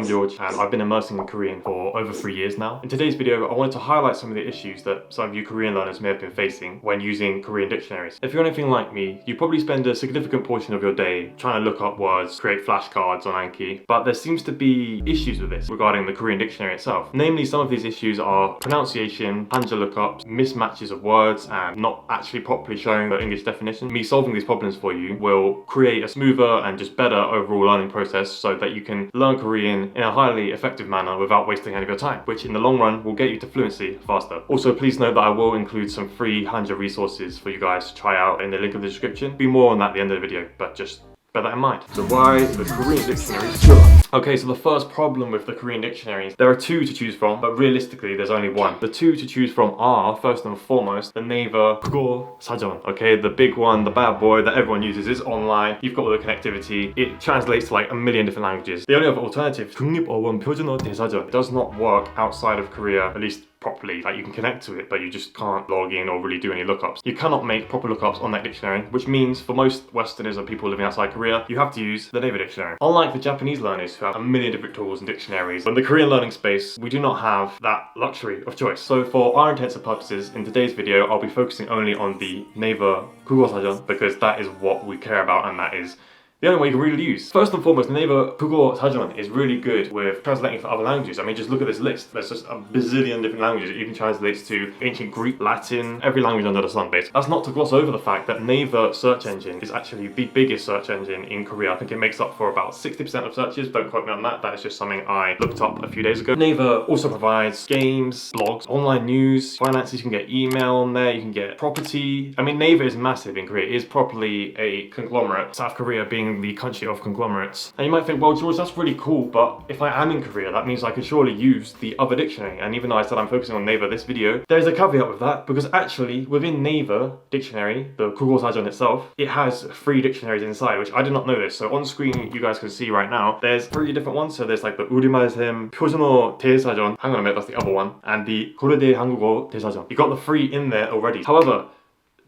George, and I've been immersing in Korean for over 3 years now. In today's video, I wanted to highlight some of the issues that some of you Korean learners may have been facing when using Korean dictionaries. If you're anything like me, you probably spend a significant portion of your day trying to look up words, create flashcards on Anki, but there seems to be issues with this regarding the Korean dictionary itself. Namely, some of these issues are pronunciation, Hanja lookups, mismatches of words, and not actually properly showing the English definition. Me solving these problems for you will create a smoother and just better overall learning process so that you can learn Korean in a highly effective manner without wasting any of your time, which in the long run will get you to fluency faster. Also, please note that I will include some free Hanja resources for you guys to try out in the link in the description. Be more on that at the end of the video, but just bear that in mind. So why the Korean dictionaries? Okay, so the first problem with the Korean dictionaries, there are two to choose from, but realistically there's only one. The two to choose from are, first and foremost, the Naver 국어 사전. Okay, the big one, the bad boy that everyone uses is online. You've got all the connectivity. It translates to like a million different languages. The only other alternative, 국립어원 표준어 대사전, does not work outside of Korea, at least properly. Like, you can connect to it, but you just can't log in or really do any lookups. You cannot make proper lookups on that dictionary, which means for most Westerners and people living outside Korea, you have to use the Naver dictionary. Unlike the Japanese learners who have a million different tools and dictionaries, in the Korean learning space, we do not have that luxury of choice. So for our intents and purposes, in today's video, I'll be focusing only on the Naver 국어 사전 because that is what we care about, and that is the only way you can really use. First and foremost, the Naver 국어 사전 is really good with translating for other languages. I mean, just look at this list. There's just a bazillion different languages. It even translates to ancient Greek, Latin, every language under the sun, basically. That's not to gloss over the fact that Naver search engine is actually the biggest search engine in Korea. I think it makes up for about 60% of searches. Don't quote me on that. That is just something I looked up a few days ago. Naver also provides games, blogs, online news, finances. You can get email on there. You can get property. I mean, Naver is massive in Korea. It is properly a conglomerate. South Korea being the country of conglomerates. And you might think, well, George, that's really cool, but if I am in Korea, that means I could surely use the other dictionary. And even though I said I'm focusing on Naver this video, there's a caveat with that, because actually within Naver dictionary, the 국어 사전 itself, it has 3 dictionaries inside, which I did not know this. So on screen, you guys can see right now, there's 3 different ones. So there's like the 우리말 셈 표준어 대사전, hang on a minute, that's the other one, and the 고려대 한국어 대사전. You got the 3 in there already. However,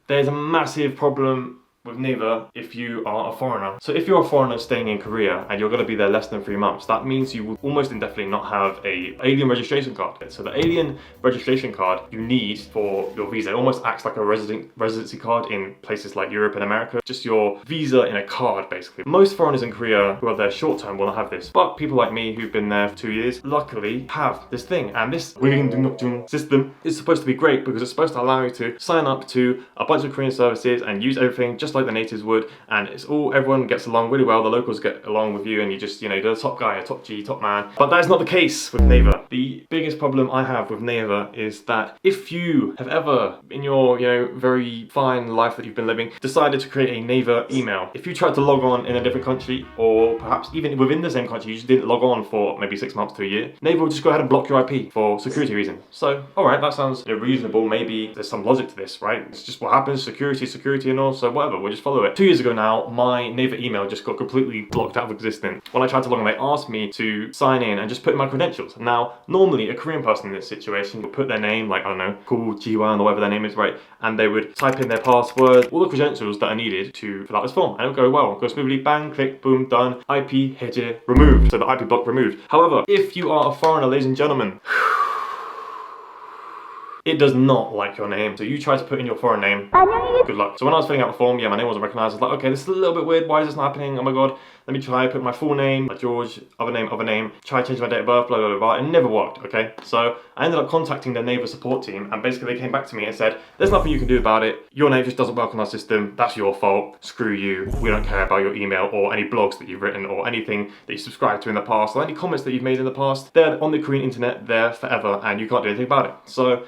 there's a massive problem with Naver if you are a foreigner. So if you're a foreigner staying in Korea and you're going to be there less than 3 months, that means you will almost indefinitely not have a alien registration card. So the alien registration card you need for your visa, it almost acts like a residency card in places like Europe and America. Just your visa in a card, basically. Most foreigners in Korea who are there short term will not have this, but people like me who've been there for 2 years luckily have this thing. And this system is supposed to be great because it's supposed to allow you to sign up to a bunch of Korean services and use everything just like the natives would, and it's all, everyone gets along really well. The locals get along with you, and you just, you know, you're the top guy, a top G, top man. But that is not the case with Naver. The biggest problem I have with Naver is that if you have ever in your, you know, very fine life that you've been living decided to create a Naver email, if you tried to log on in a different country, or perhaps even within the same country, you just didn't log on for maybe 6 months to a year, Naver will just go ahead and block your IP for security reasons. So, alright, that sounds, you know, reasonable. Maybe there's some logic to this, right? It's just what happens, security and all, so whatever, we'll just follow it. 2 years ago now, my Naver email just got completely blocked out of existence. When I tried to log in, they asked me to sign in and just put in my credentials. Now, normally a Korean person in this situation would put their name, like, I don't know, Ko Jiwan or whatever their name is, right? And they would type in their password, all the credentials that are needed to fill out this form. And it would go well, go smoothly, bang, click, boom, done, IP, 해제, removed. So the IP block removed. However, if you are a foreigner, ladies and gentlemen, it does not like your name. So you try to put in your foreign name, good luck. So when I was filling out the form, yeah, my name wasn't recognized. I was like, okay, this is a little bit weird. Why is this not happening? Oh my God. Let me try, put my full name, like George, other name, try to change my date of birth, blah, blah, blah, blah. It never worked, okay? So I ended up contacting the Naver support team, and basically they came back to me and said, there's nothing you can do about it. Your name just doesn't work on our system. That's your fault. Screw you. We don't care about your email or any blogs that you've written or anything that you subscribed to in the past or any comments that you've made in the past. They're on the Korean internet, they're forever, and you can't do anything about it. So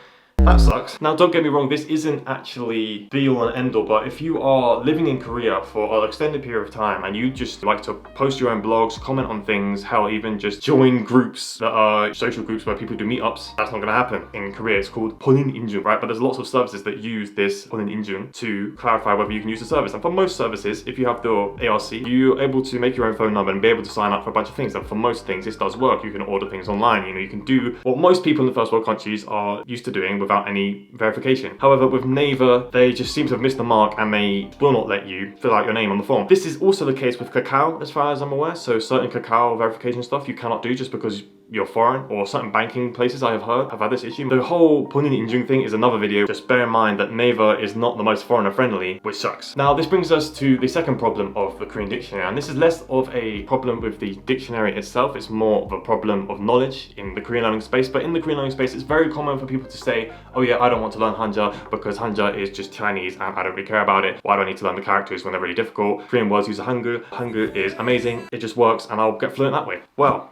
that sucks. Now, don't get me wrong, this isn't actually be all and end all, but if you are living in Korea for an extended period of time and you just like to post your own blogs, comment on things, hell, even just join groups that are social groups where people do meetups, that's not gonna happen. In Korea, it's called 본인 인증, right? But there's lots of services that use this 본인 인증 to clarify whether you can use the service. And for most services, if you have the ARC, you're able to make your own phone number and be able to sign up for a bunch of things. And for most things, this does work. You can order things online, you know, you can do what most people in the first world countries are used to doing with without any verification. However, with Naver, they just seem to have missed the mark and they will not let you fill out your name on the form. This is also the case with Kakao, as far as I'm aware. So certain Kakao verification stuff you cannot do just because you're foreign, or certain banking places I have heard have had this issue. The whole 본인 인증 thing is another video. Just bear in mind that Naver is not the most foreigner friendly, which sucks. Now this brings us to the second problem of the Korean dictionary, and this is less of a problem with the dictionary itself, it's more of a problem of knowledge in the Korean learning space. But in the Korean learning space, it's very common for people to say, oh yeah, I don't want to learn Hanja because Hanja is just Chinese and I don't really care about it. Why do I need to learn the characters when they're really difficult? Korean words use a Hangul. Hangul is amazing, it just works and I'll get fluent that way. Well,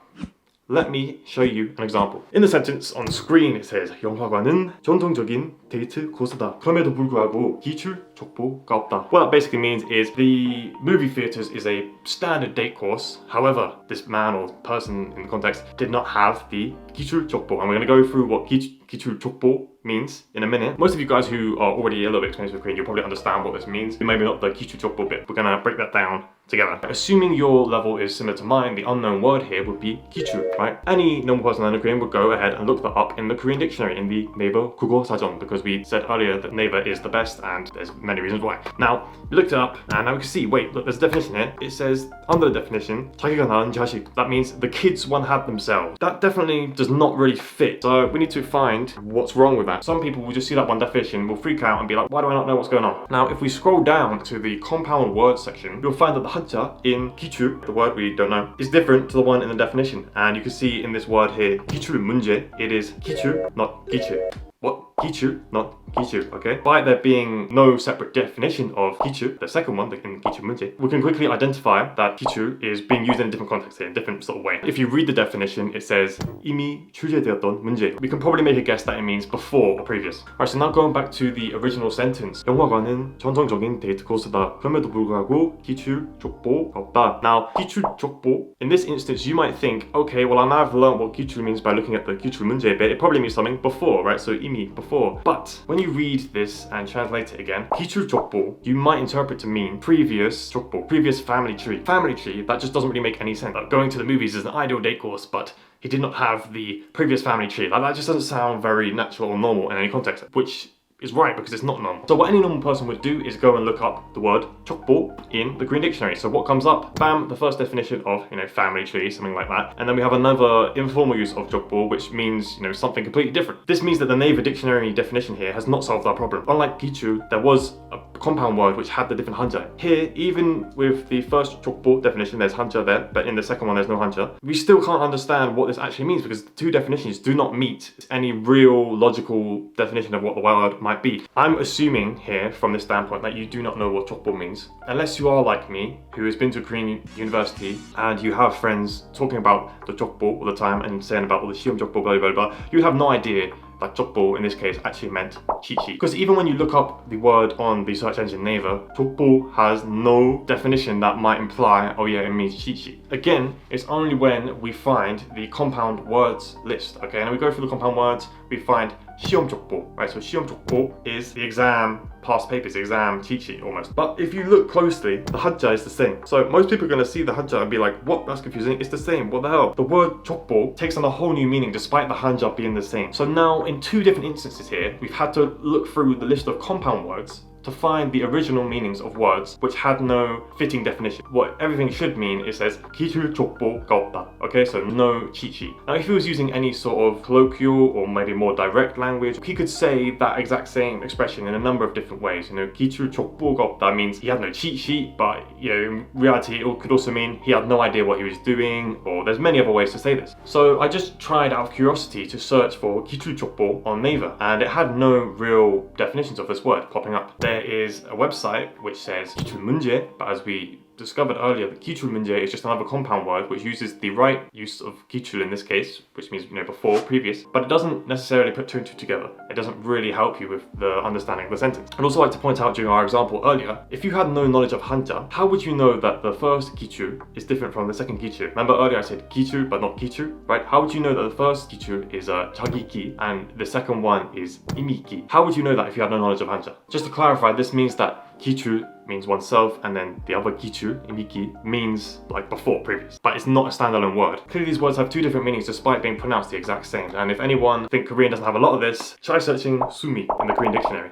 let me show you an example. In the sentence on screen it says 영화관은 전통적인 데이트 코스다. 그럼에도 불구하고 기출 족보가 없다. What that basically means is the movie theaters is a standard date course. However, this man or person in the context did not have the 기출 족보, and we're going to go through what 기출 족보 means in a minute. Most of you guys who are already a little bit experienced with Korean, you'll probably understand what this means. Maybe not the 기출 족보 bit. We're going to break that down together. Assuming your level is similar to mine, the unknown word here would be 기출, right? Any normal person learning Korean would go ahead and look that up in the Korean dictionary, in the Naver 국어 사전, because we said earlier that Naver is the best and there's many reasons why. Now, we looked it up and now we can see, wait, look, there's a definition here. It says, under the definition, 자기가 낳은 자식. That means the kids one had themselves. That definitely does not really fit. So we need to find what's wrong with that. Some people will just see that one definition, will freak out and be like, why do I not know what's going on? Now, if we scroll down to the compound word section, you'll find that the Hanja in 기출, the word we don't know, is different to the one in the definition. And you can see in this word here, 기출 문제, it is 기출, not 기출. What? 기출, not 기출, okay? By there being no separate definition of 기출, the second one, in 기출 문제, we can quickly identify that 기출 is being used in a different context here, in a different sort of way. If you read the definition, it says 이미 출제되었던 문제. We can probably make a guess that it means before or previous. Alright, so now going back to the original sentence. 영화관은 전통적인 데이트 코스다. 그럼에도 불구하고 기출 족보가 없다. Now, 기출 족보, in this instance, you might think, okay, well, I now have learned what 기출 means by looking at the 기출 문제 bit. It probably means something before, right? So 이미, before. But when you read this and translate it again, 기출 족보, you might interpret to mean previous 족보, previous family tree. Family tree, that just doesn't really make any sense. Like going to the movies is an ideal date course, but he did not have the previous family tree. Like that just doesn't sound very natural or normal in any context, which is right because it's not normal. So what any normal person would do is go and look up the word 족보 in the Korean dictionary. So what comes up? Bam, the first definition of, family tree, something like that. And then we have another informal use of 족보, which means, something completely different. This means that the Naver dictionary definition here has not solved our problem. Unlike 기출, there was a compound word which had the different Hanja. Here, even with the first 족보 definition, there's Hanja there, but in the second one there's no Hanja. We still can't understand what this actually means because the two definitions do not meet any real logical definition of what the word might be. I'm assuming here from this standpoint that you do not know what 족보 means. Unless you are like me, who has been to Korean university and you have friends talking about the 족보 all the time and saying about all the 시험 족보 blah blah blah, you have no idea that 족보 in this case actually meant cheat sheet. Because even when you look up the word on the search engine Naver, 족보 has no definition that might imply, oh yeah, it means cheat sheet. Again, it's only when we find the compound words list, okay? And we go through the compound words, we find 시험 족보, right? So 시험 족보 is the exam past papers, exam cheat sheet almost. But if you look closely, the Hanja is the same. So most people are going to see the Hanja and be like, what? That's confusing. It's the same. What the hell? The word 족보 takes on a whole new meaning despite the Hanja being the same. So now in two different instances here, we've had to look through the list of compound words to find the original meanings of words which had no fitting definition. What everything should mean, it says 기출 족보가 없다. Okay, so no cheat sheet. Now if he was using any sort of colloquial or maybe more direct language, he could say that exact same expression in a number of different ways. 기출 족보가 없다 means he had no cheat sheet, but in reality it could also mean he had no idea what he was doing, or there's many other ways to say this. So I just tried out of curiosity to search for 기출 족보 on Naver, and it had no real definitions of this word popping up. There is a website which says 기출 문제, but as we discovered earlier, the 기출 문제 is just another compound word which uses the right use of 기출 in this case, which means before, previous, but it doesn't necessarily put two and two together. It doesn't really help you with the understanding of the sentence. I'd also like to point out during our example earlier, if you had no knowledge of Hanja, how would you know that the first 기출 is different from the second 기출? Remember earlier I said 기출 but not 기출, right? How would you know that the first 기출 is 자기기 and the second one is 이미기? How would you know that if you had no knowledge of Hanja? Just to clarify, this means that 기출 means oneself, and then the other 기출, imiki, means like before, previous. But it's not a standalone word. Clearly these words have two different meanings despite being pronounced the exact same. And if anyone think Korean doesn't have a lot of this, try searching sumi in the Korean dictionary.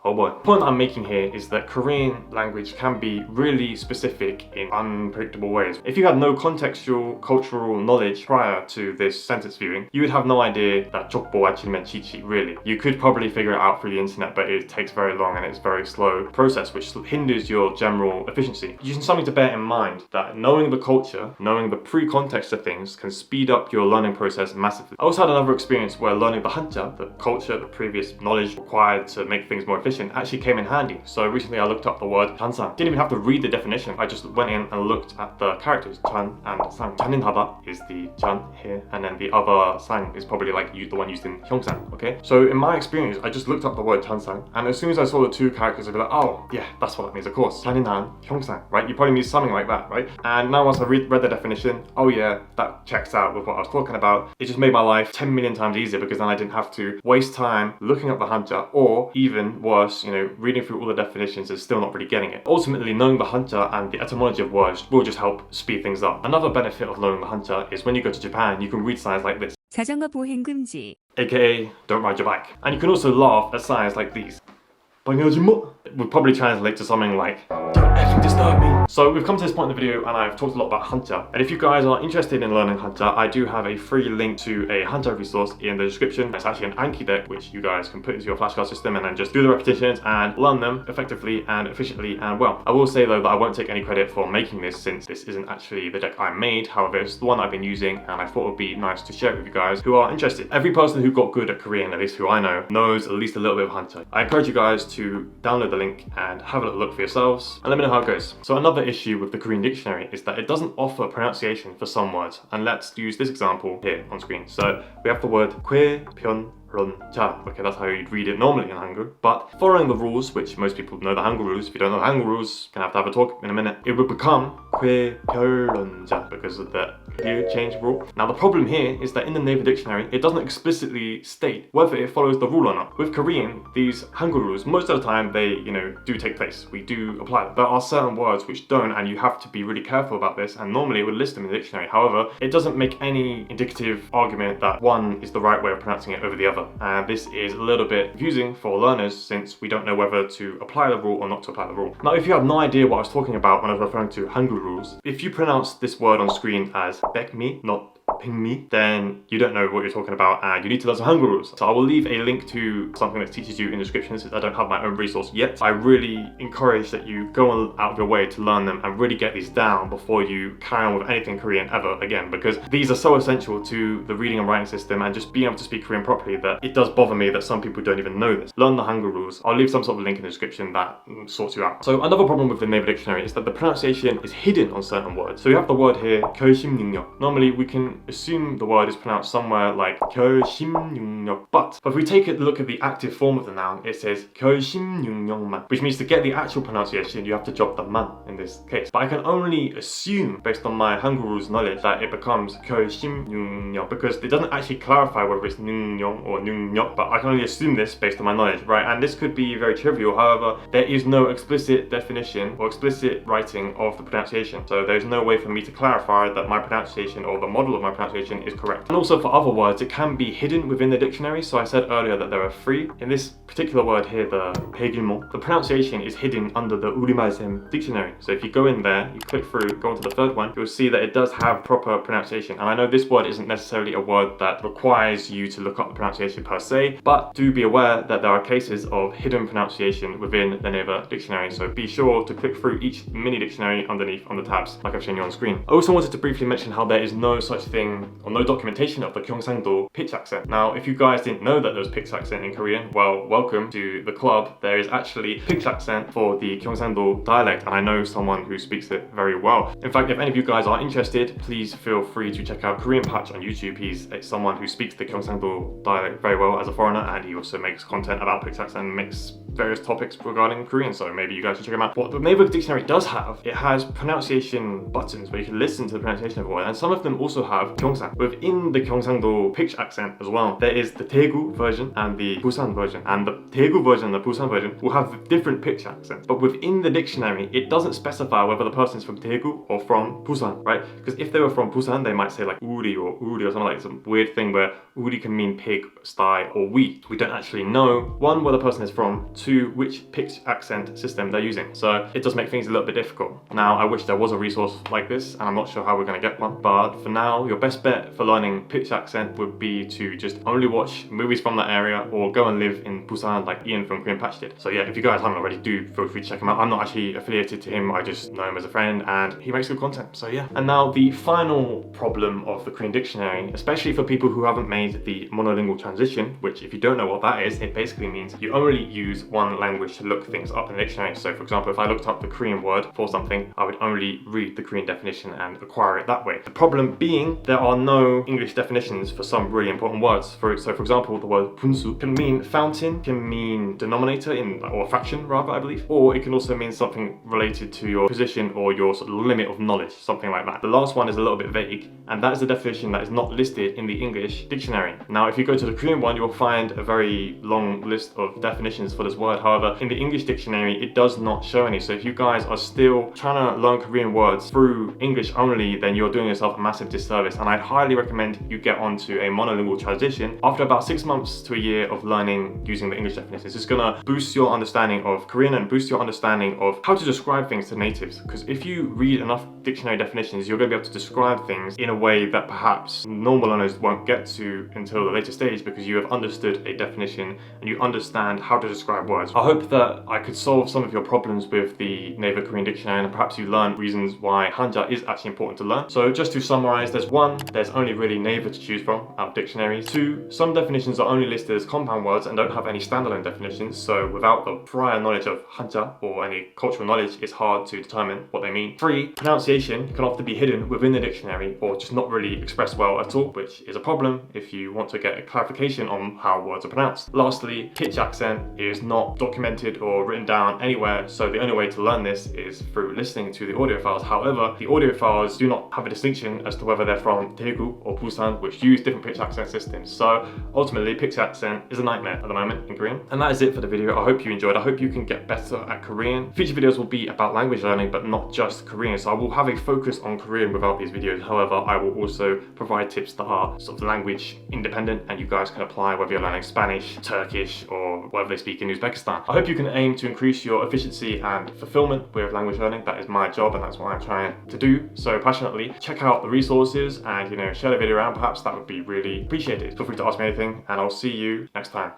Oh boy. The point I'm making here is that Korean language can be really specific in unpredictable ways. If you had no contextual, cultural knowledge prior to this sentence viewing, you would have no idea that 족보 actually meant chichi, really. You could probably figure it out through the internet, but it takes very long and it's a very slow process, which hinders your general efficiency. Just something to bear in mind that knowing the culture, knowing the pre-context of things can speed up your learning process massively. I also had another experience where learning the Hanja, the culture, the previous knowledge required to make things more efficient, actually came in handy. So recently I looked up the word chan상. Didn't even have to read the definition. I just went in and looked at the characters chan and sang. chan인하다 is the chan here, and then the other sang is probably like the one used in 형상. Okay, so in my experience I just looked up the word chan상, and as soon as I saw the two characters I'd be like, oh yeah, that's what that means, of course. chan인한 형상, right? You probably mean something like that, right? And now once I read the definition, oh yeah, that checks out with what I was talking about. It just made my life 10 million times easier because then I didn't have to waste time looking up the Hanja, or even worse, reading through all the definitions and still not really getting it. Ultimately, knowing the Hanja and the etymology of words will just help speed things up. Another benefit of knowing the Hanja is when you go to Japan, you can read signs like this, 자전거 보행 금지. aka don't ride your bike. And you can also laugh at signs like these. It would probably translate to something like, don't effing disturb me. So we've come to this point in the video and I've talked a lot about Hanja. And if you guys are interested in learning Hanja, I do have a free link to a Hanja resource in the description. It's actually an Anki deck which you guys can put into your flashcard system and then just do the repetitions and learn them effectively and efficiently and well. I will say though that I won't take any credit for making this since this isn't actually the deck I made. However, it's the one I've been using and I thought it would be nice to share it with you guys who are interested. Every person who got good at Korean, at least who I know, knows at least a little bit of Hanja. I encourage you guys to download the link and have a little look for yourselves and let me know how it goes. So another issue with the Korean dictionary is that it doesn't offer pronunciation for some words, and let's use this example here on screen. So we have the word 자. Okay, that's how you'd read it normally in Hangul, but following the rules, which most people know the Hangul rules, if you don't know the Hangul rules, you're gonna have a talk in a minute, it would become 자 because of the clear change rule. Now the problem here is that in the Naver dictionary, it doesn't explicitly state whether it follows the rule or not. With Korean, these Hangul rules, most of the time they, do take place. We do apply them. There are certain words which don't, and you have to be really careful about this, and normally it would list them in the dictionary. However, it doesn't make any indicative argument that one is the right way of pronouncing it over the other. And this is a little bit confusing for learners since we don't know whether to apply the rule or not to apply the rule. Now, if you have no idea what I was talking about when I was referring to Hangul rules, if you pronounce this word on screen as 백미, not pingme, then you don't know what you're talking about and you need to learn some Hangul rules. So I will leave a link to something that teaches you in the description since I don't have my own resource yet. I really encourage that you go out of your way to learn them and really get these down before you carry on with anything Korean ever again, because these are so essential to the reading and writing system and just being able to speak Korean properly that it does bother me that some people don't even know this. Learn the Hangul rules. I'll leave some sort of link in the description that sorts you out. So another problem with the Naver dictionary is that the pronunciation is hidden on certain words. So you have the word here, 결심능력. Normally we can assume the word is pronounced somewhere like 결심능력, but if we take a look at the active form of the noun, it says 결심능력만, which means to get the actual pronunciation you have to drop the man in this case. But I can only assume based on my Hangul rules knowledge that it becomes 결심능력 because it doesn't actually clarify whether it's 능력 or 능력, but I can only assume this based on my knowledge, right? And this could be very trivial. However, there is no explicit definition or explicit writing of the pronunciation, so there's no way for me to clarify that my pronunciation or the model of my pronunciation is correct. And also for other words, it can be hidden within the dictionary. So I said earlier that there are three. In this particular word here, the 백일모, the pronunciation is hidden under the 우리말셈 dictionary. So if you go in there, you click through, go on to the third one, you'll see that it does have proper pronunciation. And I know this word isn't necessarily a word that requires you to look up the pronunciation per se, but do be aware that there are cases of hidden pronunciation within the Naver dictionary. So be sure to click through each mini dictionary underneath on the tabs, like I've shown you on screen. I also wanted to briefly mention how there is no such thing or no documentation of the Gyeongsangdo pitch accent. Now, if you guys didn't know that there was pitch accent in Korean, well, welcome to the club. There is actually pitch accent for the Gyeongsangdo dialect, and I know someone who speaks it very well. In fact, if any of you guys are interested, please feel free to check out Korean Patch on YouTube. He's someone who speaks the Gyeongsangdo dialect very well as a foreigner, and he also makes content about pitch accent and makes various topics regarding Korean, so maybe you guys should check them out. What the Naver dictionary does have, it has pronunciation buttons where you can listen to the pronunciation of a word, and some of them also have gyeongsang. Within the gyeongsangdo pitch accent as well, there is the Daegu version and the Busan version, and the Daegu version and the Busan version will have different pitch accents. But within the dictionary, it doesn't specify whether the person's from Daegu or from Busan, right? Because if they were from Busan, they might say like uri or something like some weird thing where uri can mean pig, sty, or wheat. We don't actually know, one, where the person is from, two, which pitch accent system they're using. So it does make things a little bit difficult. Now, I wish there was a resource like this, and I'm not sure how we're going to get one, but for now, your best bet for learning pitch accent would be to just only watch movies from that area or go and live in Busan like Ian from Korean Patch did. So yeah, if you guys haven't already, do feel free to check him out. I'm not actually affiliated to him, I just know him as a friend, and he makes good content, so yeah. And now the final problem of the Korean dictionary, especially for people who haven't made the monolingual transition, which if you don't know what that is, it basically means you only use one language to look things up in the dictionary. So for example, if I looked up the Korean word for something, I would only read the Korean definition and acquire it that way. The problem being, there are no English definitions for some really important words. So for example, the word 분수 can mean fountain, can mean denominator or fraction rather, I believe, or it can also mean something related to your position or your sort of limit of knowledge, something like that. The last one is a little bit vague, and that is the definition that is not listed in the English dictionary. Now, if you go to the Korean one, you'll find a very long list of definitions for this word. However, in the English dictionary, it does not show any. So if you guys are still trying to learn Korean words through English only, then you're doing yourself a massive disservice, and I'd highly recommend you get onto a monolingual transition after about 6 months to a year of learning using the English definitions. It's gonna boost your understanding of Korean and boost your understanding of how to describe things to natives, because if you read enough dictionary definitions, you're going to be able to describe things in a way that perhaps normal learners won't get to until the later stage, because you have understood a definition and you understand how to describe words. I hope that I could solve some of your problems with the Naver Korean dictionary, and perhaps you learned reasons why Hanja is actually important to learn. So just to summarize, there's only really Naver to choose from out of dictionaries. 2, some definitions are only listed as compound words and don't have any standalone definitions, so without the prior knowledge of Hanja or any cultural knowledge, it's hard to determine what they mean. 3, pronunciation can often be hidden within the dictionary or just not really expressed well at all, which is a problem if you want to get a clarification on how words are pronounced. Lastly, pitch accent is not documented or written down anywhere, so the only way to learn this is through listening to the audio files. However, the audio files do not have a distinction as to whether they're from Daegu or Busan, which use different pitch accent systems. So ultimately, pitch accent is a nightmare at the moment in Korean. And that is it for the video. I hope you enjoyed. I hope you can get better at Korean. Future videos will be about language learning, but not just Korean. So I will have a focus on Korean without these videos. However, I will also provide tips that are sort of language independent, and you guys can apply whether you're learning Spanish, Turkish, or whatever they speak in Uzbekistan. I hope you can aim to increase your efficiency and fulfillment with language learning. That is my job, and that's what I'm trying to do so passionately. Check out the resources and, share the video around. Perhaps that would be really appreciated. Feel free to ask me anything, and I'll see you next time.